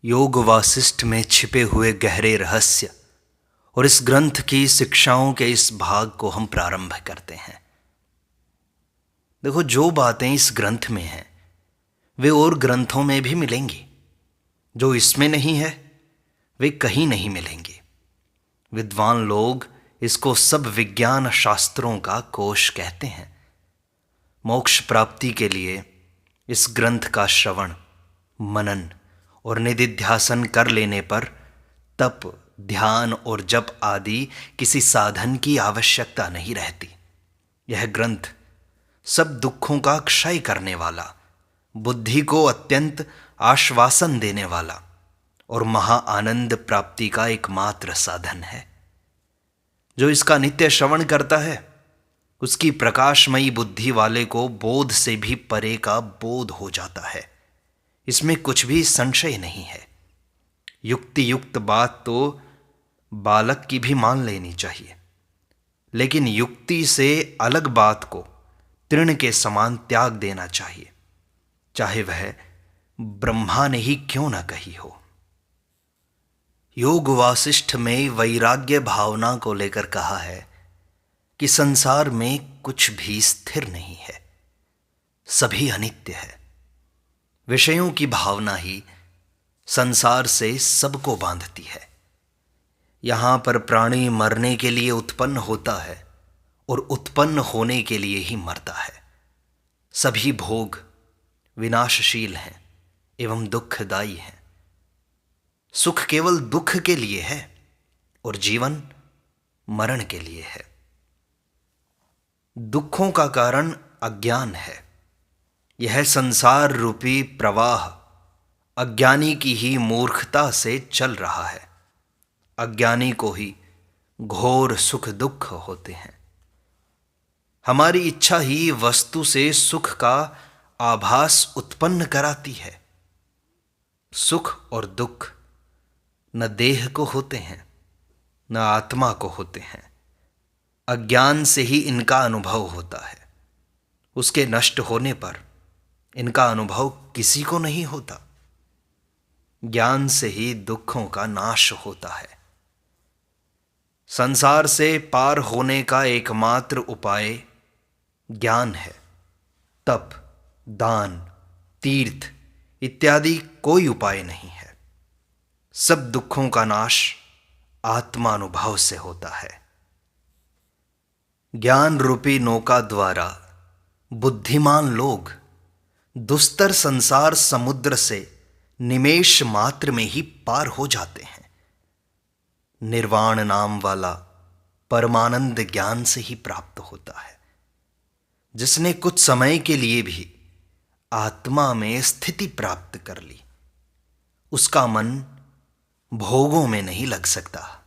योग वासिष्ठ में छिपे हुए गहरे रहस्य और इस ग्रंथ की शिक्षाओं के इस भाग को हम प्रारंभ करते हैं। देखो, जो बातें इस ग्रंथ में हैं वे और ग्रंथों में भी मिलेंगी। जो इसमें नहीं है वे कहीं नहीं मिलेंगे। विद्वान लोग इसको सब विज्ञान शास्त्रों का कोश कहते हैं। मोक्ष प्राप्ति के लिए इस ग्रंथ का श्रवण, मनन और निधिध्यासन कर लेने पर तप, ध्यान और जप आदि किसी साधन की आवश्यकता नहीं रहती। यह ग्रंथ सब दुखों का क्षय करने वाला, बुद्धि को अत्यंत आश्वासन देने वाला और महा आनंद प्राप्ति का एकमात्र साधन है। जो इसका नित्य श्रवण करता है उसकी प्रकाशमयी बुद्धि वाले को बोध से भी परे का बोध हो जाता है। इसमें कुछ भी संशय नहीं है। युक्ति युक्त बात तो बालक की भी मान लेनी चाहिए, लेकिन युक्ति से अलग बात को तृण के समान त्याग देना चाहिए, चाहे वह ब्रह्मा ने ही क्यों न कही हो। योग वासिष्ठ में वैराग्य भावना को लेकर कहा है कि संसार में कुछ भी स्थिर नहीं है, सभी अनित्य है। विषयों की भावना ही संसार से सबको बांधती है। यहाँ पर प्राणी मरने के लिए उत्पन्न होता है और उत्पन्न होने के लिए ही मरता है। सभी भोग विनाशशील हैं एवं दुखदायी हैं। सुख केवल दुख के लिए है और जीवन मरण के लिए है। दुखों का कारण अज्ञान है। यह संसार रूपी प्रवाह अज्ञानी की ही मूर्खता से चल रहा है। अज्ञानी को ही घोर सुख दुख होते हैं। हमारी इच्छा ही वस्तु से सुख का आभास उत्पन्न कराती है। सुख और दुख न देह को होते हैं न आत्मा को होते हैं। अज्ञान से ही इनका अनुभव होता है। उसके नष्ट होने पर इनका अनुभव किसी को नहीं होता। ज्ञान से ही दुखों का नाश होता है। संसार से पार होने का एकमात्र उपाय ज्ञान है। तप, दान, तीर्थ इत्यादि कोई उपाय नहीं है। सब दुखों का नाश आत्मानुभव से होता है। ज्ञान रूपी नौका द्वारा बुद्धिमान लोग दुस्तर संसार समुद्र से निमेष मात्र में ही पार हो जाते हैं। निर्वाण नाम वाला परमानंद ज्ञान से ही प्राप्त होता है। जिसने कुछ समय के लिए भी आत्मा में स्थिति प्राप्त कर ली, उसका मन भोगों में नहीं लग सकता।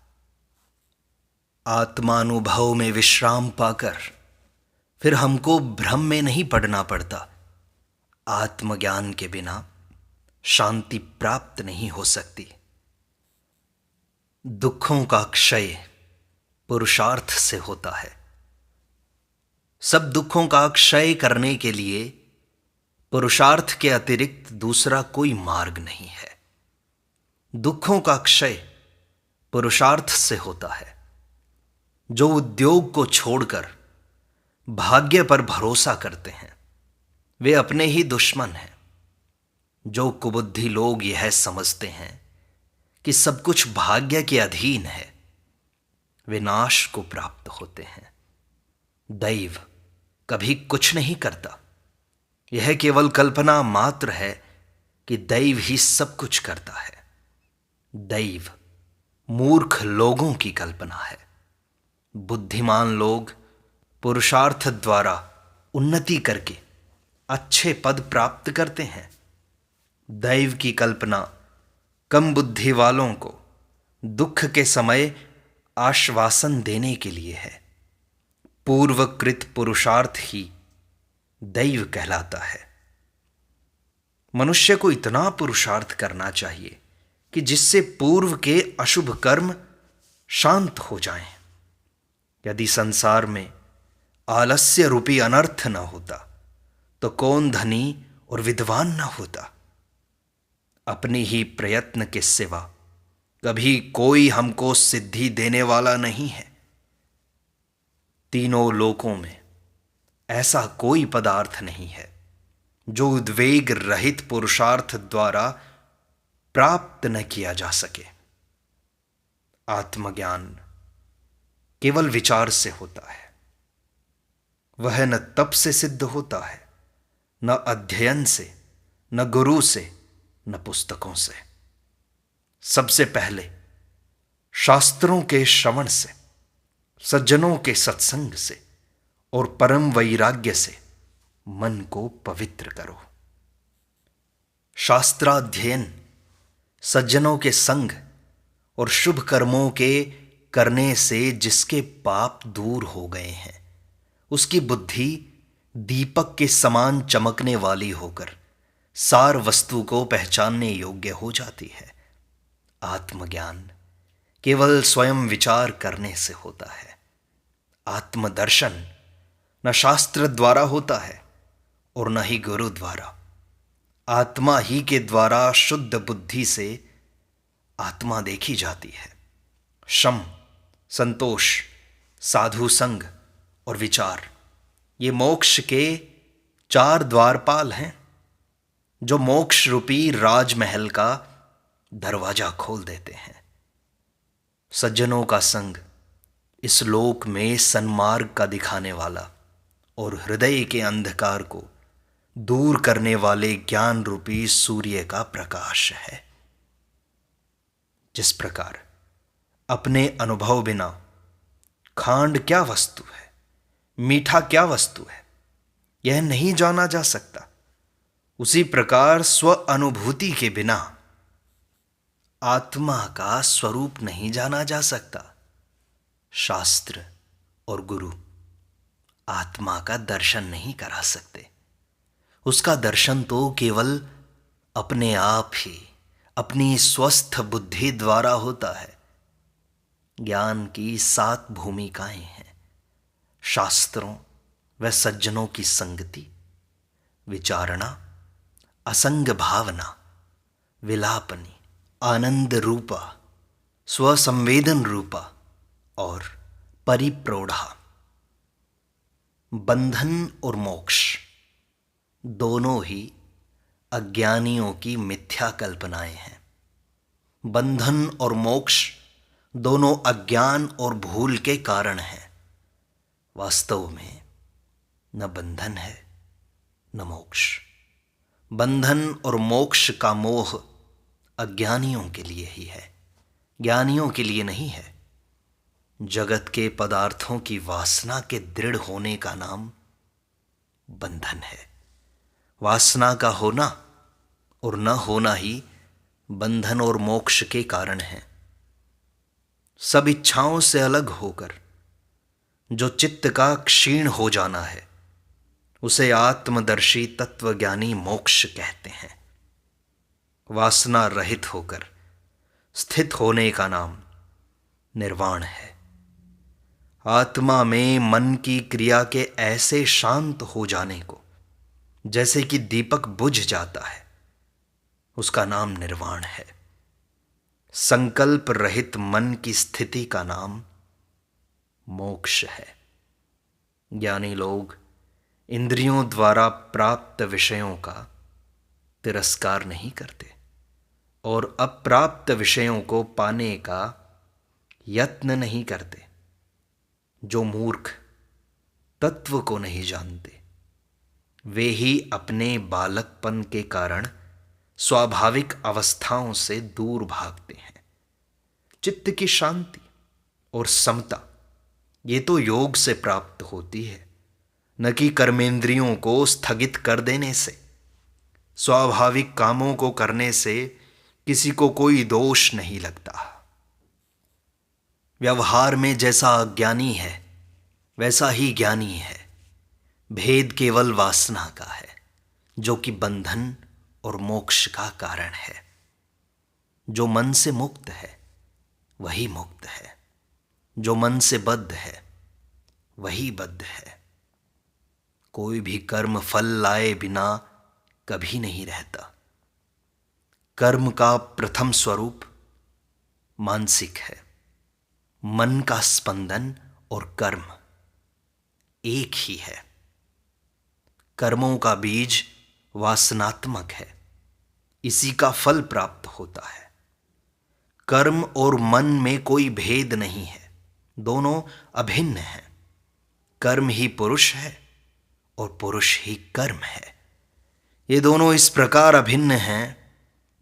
आत्मानुभव में विश्राम पाकर फिर हमको भ्रम में नहीं पड़ना पड़ता। आत्मज्ञान के बिना शांति प्राप्त नहीं हो सकती। दुखों का क्षय पुरुषार्थ से होता है। सब दुखों का क्षय करने के लिए पुरुषार्थ के अतिरिक्त दूसरा कोई मार्ग नहीं है। दुखों का क्षय पुरुषार्थ से होता है। जो उद्योग को छोड़कर भाग्य पर भरोसा करते हैं वे अपने ही दुश्मन हैं। जो कुबुद्धि लोग यह समझते हैं कि सब कुछ भाग्य के अधीन है, वे नाश को प्राप्त होते हैं। दैव कभी कुछ नहीं करता। यह केवल कल्पना मात्र है कि दैव ही सब कुछ करता है। दैव मूर्ख लोगों की कल्पना है। बुद्धिमान लोग पुरुषार्थ द्वारा उन्नति करके अच्छे पद प्राप्त करते हैं। दैव की कल्पना कम बुद्धि वालों को दुख के समय आश्वासन देने के लिए है। पूर्वकृत पुरुषार्थ ही दैव कहलाता है। मनुष्य को इतना पुरुषार्थ करना चाहिए कि जिससे पूर्व के अशुभ कर्म शांत हो जाएं। यदि संसार में आलस्य रूपी अनर्थ न होता तो कौन धनी और विद्वान न होता। अपनी ही प्रयत्न के सिवा कभी कोई हमको सिद्धि देने वाला नहीं है। तीनों लोकों में ऐसा कोई पदार्थ नहीं है जो उद्वेग रहित पुरुषार्थ द्वारा प्राप्त न किया जा सके। आत्मज्ञान केवल विचार से होता है। वह न तप से सिद्ध होता है, न अध्ययन से, न गुरु से, न पुस्तकों से। सबसे पहले शास्त्रों के श्रवण से, सज्जनों के सत्संग से और परम वैराग्य से मन को पवित्र करो। शास्त्राध्ययन, सज्जनों के संग और शुभ कर्मों के करने से जिसके पाप दूर हो गए हैं, उसकी बुद्धि दीपक के समान चमकने वाली होकर सार वस्तु को पहचानने योग्य हो जाती है। आत्मज्ञान केवल स्वयं विचार करने से होता है। आत्मदर्शन न शास्त्र द्वारा होता है और न ही गुरु द्वारा। आत्मा ही के द्वारा शुद्ध बुद्धि से आत्मा देखी जाती है। शम, संतोष, साधु संग और विचार, ये मोक्ष के 4 द्वारपाल हैं जो मोक्ष रूपी राजमहल का दरवाजा खोल देते हैं। सज्जनों का संग इस लोक में सन्मार्ग का दिखाने वाला और हृदय के अंधकार को दूर करने वाले ज्ञान रूपी सूर्य का प्रकाश है। जिस प्रकार अपने अनुभव बिना खांड क्या वस्तु है, मीठा क्या वस्तु है, यह नहीं जाना जा सकता, उसी प्रकार स्व अनुभूति के बिना आत्मा का स्वरूप नहीं जाना जा सकता। शास्त्र और गुरु आत्मा का दर्शन नहीं करा सकते। उसका दर्शन तो केवल अपने आप ही अपनी स्वस्थ बुद्धि द्वारा होता है। ज्ञान की 7 भूमिकाएं हैं। शास्त्रों व सज्जनों की संगति, विचारणा, असंग भावना, विलापनी, आनंद रूपा, स्वसंवेदन रूपा और परिप्रोढ़ा। बंधन और मोक्ष दोनों ही अज्ञानियों की मिथ्या कल्पनाएं हैं। बंधन और मोक्ष दोनों अज्ञान और भूल के कारण हैं। वास्तव में न बंधन है न मोक्ष। बंधन और मोक्ष का मोह अज्ञानियों के लिए ही है, ज्ञानियों के लिए नहीं है। जगत के पदार्थों की वासना के दृढ़ होने का नाम बंधन है। वासना का होना और न होना ही बंधन और मोक्ष के कारण है। सब इच्छाओं से अलग होकर जो चित्त का क्षीण हो जाना है, उसे आत्मदर्शी तत्वज्ञानी मोक्ष कहते हैं। वासना रहित होकर स्थित होने का नाम निर्वाण है। आत्मा में मन की क्रिया के ऐसे शांत हो जाने को जैसे कि दीपक बुझ जाता है, उसका नाम निर्वाण है। संकल्प रहित मन की स्थिति का नाम मोक्ष है। ज्ञानी लोग इंद्रियों द्वारा प्राप्त विषयों का तिरस्कार नहीं करते और अप्राप्त विषयों को पाने का यत्न नहीं करते। जो मूर्ख तत्व को नहीं जानते, वे ही अपने बालकपन के कारण स्वाभाविक अवस्थाओं से दूर भागते हैं। चित्त की शांति और समता ये तो योग से प्राप्त होती है, न कि कर्मेंद्रियों को स्थगित कर देने से। स्वाभाविक कामों को करने से किसी को कोई दोष नहीं लगता। व्यवहार में जैसा अज्ञानी है वैसा ही ज्ञानी है। भेद केवल वासना का है, जो कि बंधन और मोक्ष का कारण है। जो मन से मुक्त है वही मुक्त है, जो मन से बद्ध है वही बद्ध है। कोई भी कर्म फल लाए बिना कभी नहीं रहता। कर्म का प्रथम स्वरूप मानसिक है। मन का स्पंदन और कर्म एक ही है। कर्मों का बीज वासनात्मक है, इसी का फल प्राप्त होता है। कर्म और मन में कोई भेद नहीं है, दोनों अभिन्न हैं। कर्म ही पुरुष है और पुरुष ही कर्म है। ये दोनों इस प्रकार अभिन्न हैं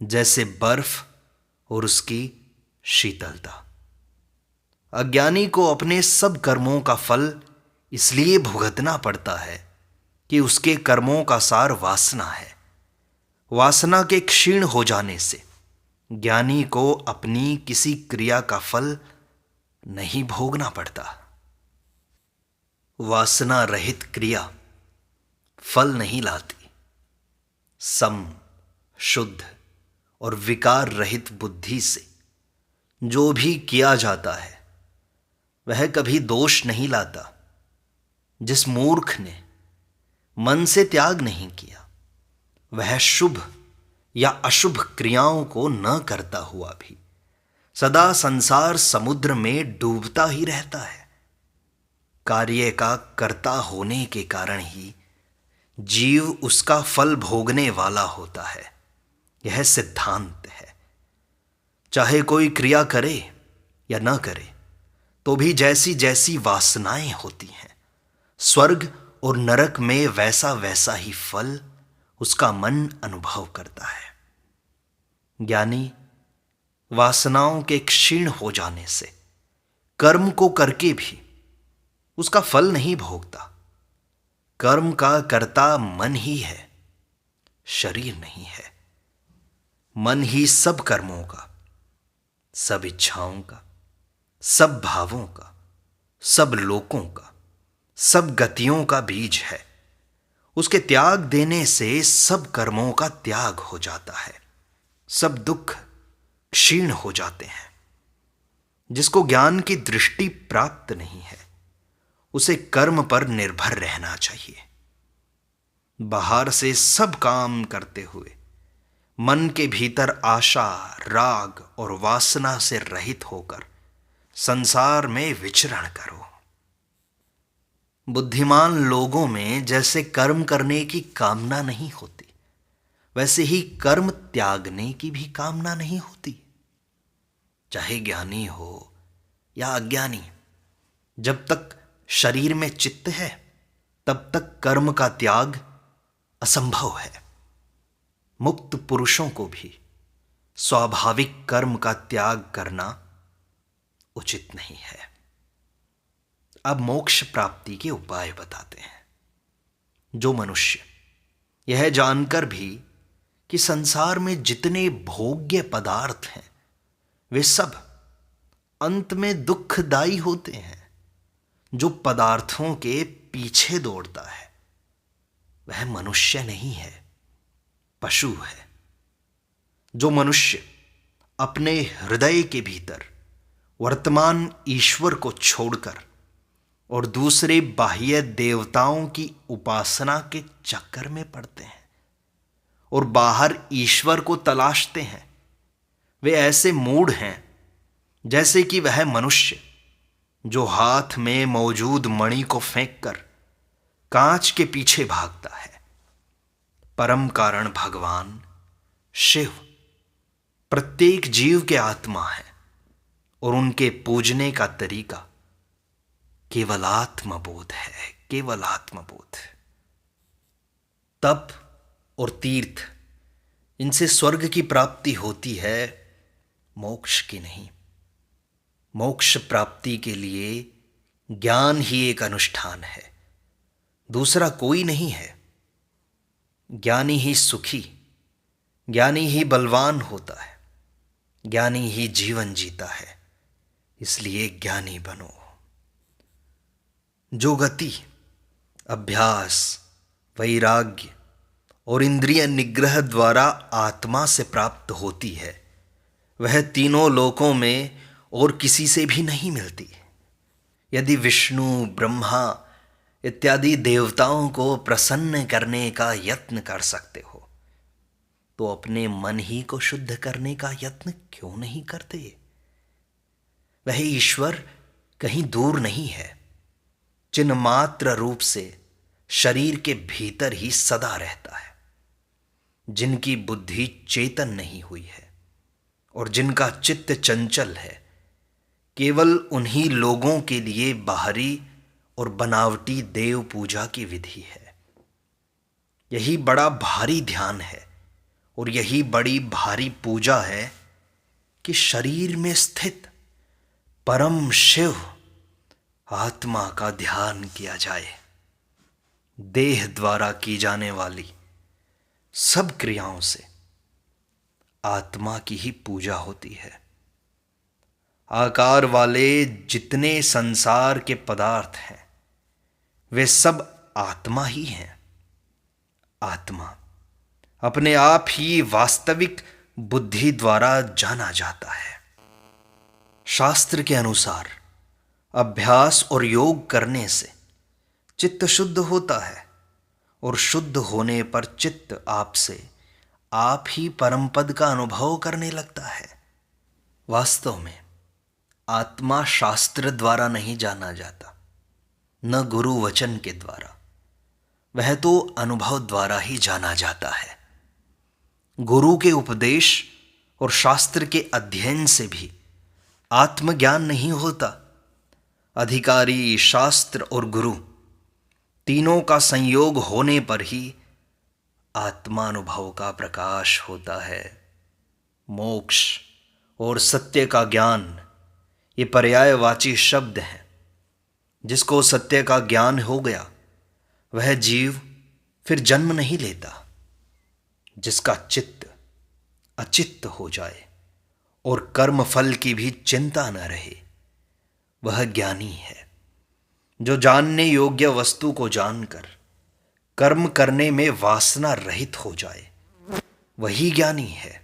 जैसे बर्फ और उसकी शीतलता। अज्ञानी को अपने सब कर्मों का फल इसलिए भुगतना पड़ता है कि उसके कर्मों का सार वासना है। वासना के क्षीण हो जाने से ज्ञानी को अपनी किसी क्रिया का फल नहीं भोगना पड़ता। वासना रहित क्रिया फल नहीं लाती। सम, शुद्ध और विकार रहित बुद्धि से जो भी किया जाता है वह कभी दोष नहीं लाता। जिस मूर्ख ने मन से त्याग नहीं किया वह शुभ या अशुभ क्रियाओं को न करता हुआ भी सदा संसार समुद्र में डूबता ही रहता है। कार्य का कर्ता होने के कारण ही जीव उसका फल भोगने वाला होता है। यह सिद्धांत है। चाहे कोई क्रिया करे या न करे तो भी जैसी जैसी वासनाएं होती हैं, स्वर्ग और नरक में वैसा वैसा ही फल उसका मन अनुभव करता है। ज्ञानी वासनाओं के क्षीण हो जाने से कर्म को करके भी उसका फल नहीं भोगता। कर्म का कर्ता मन ही है, शरीर नहीं है। मन ही सब कर्मों का, सब इच्छाओं का, सब भावों का, सब लोकों का, सब गतियों का बीज है। उसके त्याग देने से सब कर्मों का त्याग हो जाता है, सब दुख क्षीण हो जाते हैं। जिसको ज्ञान की दृष्टि प्राप्त नहीं है उसे कर्म पर निर्भर रहना चाहिए। बाहर से सब काम करते हुए मन के भीतर आशा, राग और वासना से रहित होकर संसार में विचरण करो। बुद्धिमान लोगों में जैसे कर्म करने की कामना नहीं होती वैसे ही कर्म त्यागने की भी कामना नहीं होती। चाहे ज्ञानी हो या अज्ञानी, जब तक शरीर में चित्त है तब तक कर्म का त्याग असंभव है। मुक्त पुरुषों को भी स्वाभाविक कर्म का त्याग करना उचित नहीं है। अब मोक्ष प्राप्ति के उपाय बताते हैं। जो मनुष्य यह जानकर भी कि संसार में जितने भोग्य पदार्थ हैं वे सब अंत में दुखदायी होते हैं, जो पदार्थों के पीछे दौड़ता है वह मनुष्य नहीं है, पशु है। जो मनुष्य अपने हृदय के भीतर वर्तमान ईश्वर को छोड़कर और दूसरे बाह्य देवताओं की उपासना के चक्कर में पड़ते हैं और बाहर ईश्वर को तलाशते हैं, वे ऐसे मूढ़ हैं जैसे कि वह मनुष्य जो हाथ में मौजूद मणि को फेंककर कांच के पीछे भागता है। परम कारण भगवान शिव प्रत्येक जीव के आत्मा है और उनके पूजने का तरीका केवल आत्मबोध है, केवल आत्मबोध। तप और तीर्थ, इनसे स्वर्ग की प्राप्ति होती है, मोक्ष की नहीं। मोक्ष प्राप्ति के लिए ज्ञान ही एक अनुष्ठान है, दूसरा कोई नहीं है। ज्ञानी ही सुखी, ज्ञानी ही बलवान होता है, ज्ञानी ही जीवन जीता है, इसलिए ज्ञानी बनो। जो गति अभ्यास, वैराग्य और इंद्रिय निग्रह द्वारा आत्मा से प्राप्त होती है वह तीनों लोकों में और किसी से भी नहीं मिलती। यदि विष्णु, ब्रह्मा इत्यादि देवताओं को प्रसन्न करने का यत्न कर सकते हो तो अपने मन ही को शुद्ध करने का यत्न क्यों नहीं करते? वह ईश्वर कहीं दूर नहीं है, चिन्ह मात्र रूप से शरीर के भीतर ही सदा रहता है। जिनकी बुद्धि चेतन नहीं हुई है और जिनका चित्त चंचल है, केवल उन्हीं लोगों के लिए बाहरी और बनावटी देव पूजा की विधि है। यही बड़ा भारी ध्यान है और यही बड़ी भारी पूजा है कि शरीर में स्थित परम शिव आत्मा का ध्यान किया जाए। देह द्वारा की जाने वाली सब क्रियाओं से आत्मा की ही पूजा होती है। आकार वाले जितने संसार के पदार्थ हैं वे सब आत्मा ही हैं। आत्मा अपने आप ही वास्तविक बुद्धि द्वारा जाना जाता है। शास्त्र के अनुसार अभ्यास और योग करने से चित्त शुद्ध होता है और शुद्ध होने पर चित्त आपसे आप ही परम पद का अनुभव करने लगता है। वास्तव में आत्मा शास्त्र द्वारा नहीं जाना जाता, न गुरु वचन के द्वारा, वह तो अनुभव द्वारा ही जाना जाता है। गुरु के उपदेश और शास्त्र के अध्ययन से भी आत्मज्ञान नहीं होता। अधिकारी, शास्त्र और गुरु तीनों का संयोग होने पर ही आत्मानुभव का प्रकाश होता है। मोक्ष और सत्य का ज्ञान ये पर्यायवाची शब्द हैं। जिसको सत्य का ज्ञान हो गया वह जीव फिर जन्म नहीं लेता। जिसका चित्त अचित्त हो जाए और कर्म फल की भी चिंता न रहे वह ज्ञानी है। जो जानने योग्य वस्तु को जानकर कर्म करने में वासना रहित हो जाए वही ज्ञानी है।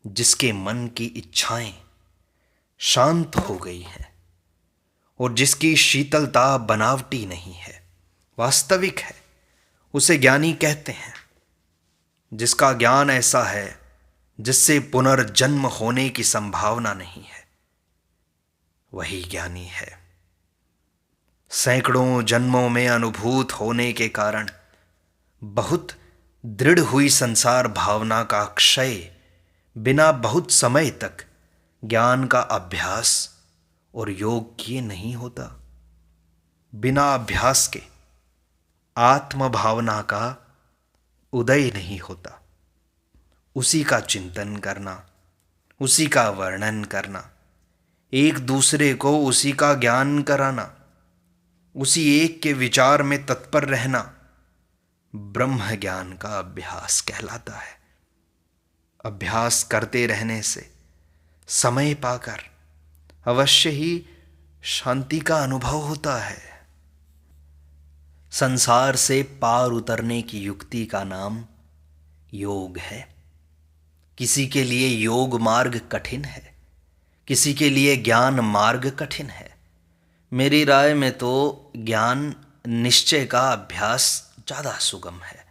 जिसके मन की इच्छाएं शांत हो गई हैं और जिसकी शीतलता बनावटी नहीं है, वास्तविक है, उसे ज्ञानी कहते हैं। जिसका ज्ञान ऐसा है जिससे पुनर्जन्म होने की संभावना नहीं है वही ज्ञानी है। सैकड़ों जन्मों में अनुभूत होने के कारण बहुत दृढ़ हुई संसार भावना का क्षय बिना बहुत समय तक ज्ञान का अभ्यास और योग किए नहीं होता। बिना अभ्यास के आत्म भावना का उदय नहीं होता। उसी का चिंतन करना, उसी का वर्णन करना, एक दूसरे को उसी का ज्ञान कराना, उसी एक के विचार में तत्पर रहना ब्रह्म ज्ञान का अभ्यास कहलाता है। अभ्यास करते रहने से समय पाकर अवश्य ही शांति का अनुभव होता है। संसार से पार उतरने की युक्ति का नाम योग है। किसी के लिए योग मार्ग कठिन है, किसी के लिए ज्ञान मार्ग कठिन है। मेरी राय में तो ज्ञान निश्चय का अभ्यास ज़्यादा सुगम है।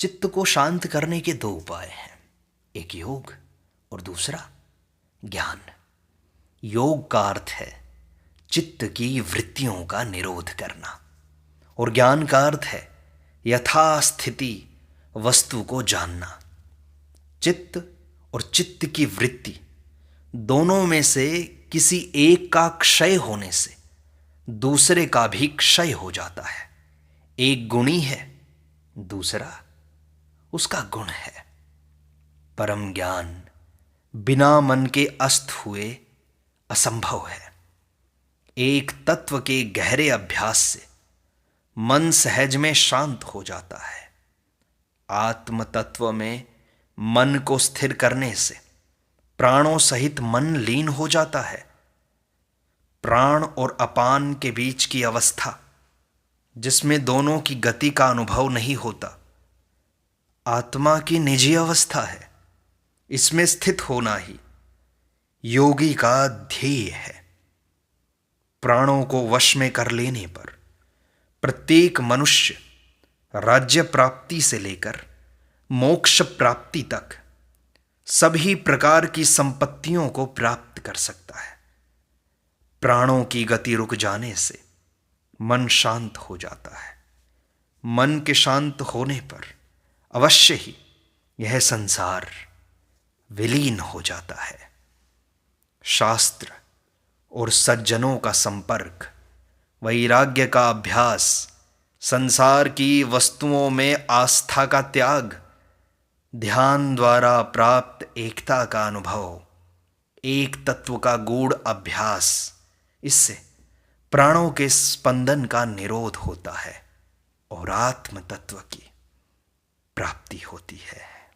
चित्त को शांत करने के दो उपाय हैं, एक योग और दूसरा ज्ञान। योग का अर्थ है चित्त की वृत्तियों का निरोध करना और ज्ञान का अर्थ है यथास्थिति वस्तु को जानना। चित्त और चित्त की वृत्ति दोनों में से किसी एक का क्षय होने से दूसरे का भी क्षय हो जाता है। एक गुणी है, दूसरा उसका गुण है। परम ज्ञान बिना मन के अस्त हुए असंभव है। एक तत्व के गहरे अभ्यास से मन सहज में शांत हो जाता है। आत्म तत्व में मन को स्थिर करने से प्राणों सहित मन लीन हो जाता है। प्राण और अपान के बीच की अवस्था जिसमें दोनों की गति का अनुभव नहीं होता, आत्मा की निजी अवस्था है। इसमें स्थित होना ही योगी का ध्येय है। प्राणों को वश में कर लेने पर प्रत्येक मनुष्य राज्य प्राप्ति से लेकर मोक्ष प्राप्ति तक सभी प्रकार की संपत्तियों को प्राप्त कर सकता है। प्राणों की गति रुक जाने से मन शांत हो जाता है। मन के शांत होने पर अवश्य ही यह संसार विलीन हो जाता है। शास्त्र और सज्जनों का संपर्क, वैराग्य का अभ्यास, संसार की वस्तुओं में आस्था का त्याग, ध्यान द्वारा प्राप्त एकता का अनुभव, एक तत्व का गूढ़ अभ्यास, इससे प्राणों के स्पंदन का निरोध होता है और आत्म तत्व की प्राप्ति होती है।